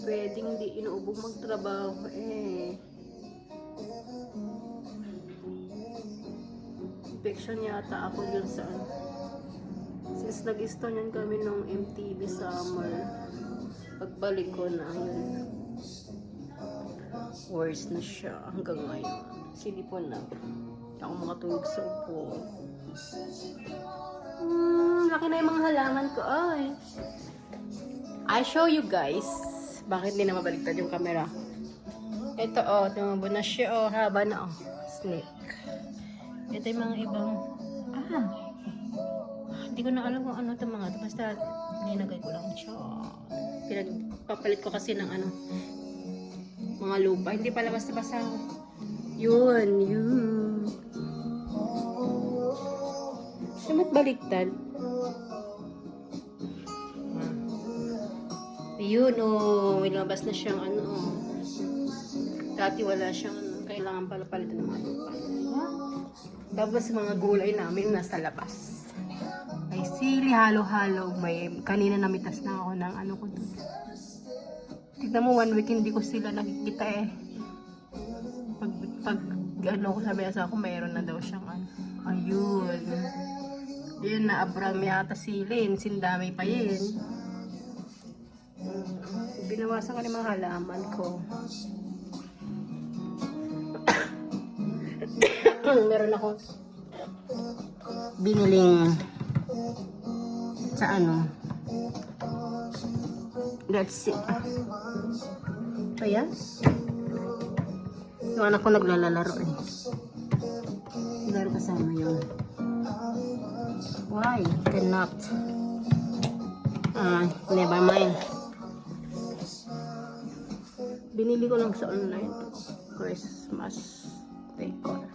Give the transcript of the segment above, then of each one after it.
pwedeng di inuubog magtrabaho eh. Infection yata ako dun sa since nag-istonyan kami nung MTV summer. Pagbalik ko na yun, worse na siya hanggang ngayon. Sinipon na ako makatulog sa upo. Laki na yung mga halaman ko. Ay, I show you guys. Bakit di na mabaliktad yung camera? Ito oh, tumabo na siya oh, haba na oh. Snake. Ito yung mga ibang hindi ko na alam kung ano ito mga ito. Basta linagay ko lang siya. Pinagpapalit ko kasi ng ano, mga lupa. Hindi pala basta-basta. Yun. Ba't baliktad? Yun oh, may labas na siyang ano oh. Dati wala siyang kailangan pala palitan ng mga lupa. Tapos mga gulay namin nasa labas. Ay sili, halo-halo. May kanina namitas na ako ng ano ko doon. Tignan mo, 1 week hindi ko sila nakikita eh. Pag ano ko sabi sa ako, mayroon na daw siyang ano. Ayun. Yun na abram yata silin. Sindami pa yun. Binawasan ko ng mga halaman ko. Meron ako biniling sa ano, let's see, kaya yung anak ko naglalaro eh, laro kasama yun. Why cannot never mind. Binili ko lang sa online to, Christmas decor.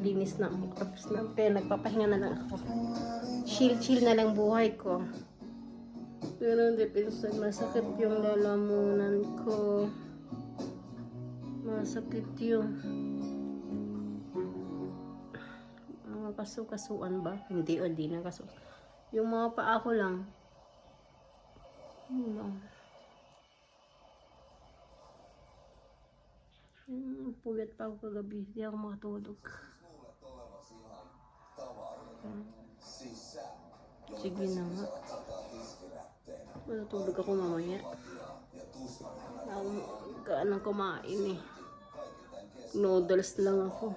Linis na ako. Tapos na, pero nagpapahinga na lang ako. Chill na lang buhay ko. Pero hindi pinsan, masakit yung lalamunan ko. Masakit yung mga kasu-kasuan ba? Hindi na kasu. Yung mga paa ko lang. Puyat pa ako kagabi. Hindi ako makatulog. Sige na nga. Matutulog ako mamaya. Ako kaanang kumain eh. Noodles lang ako.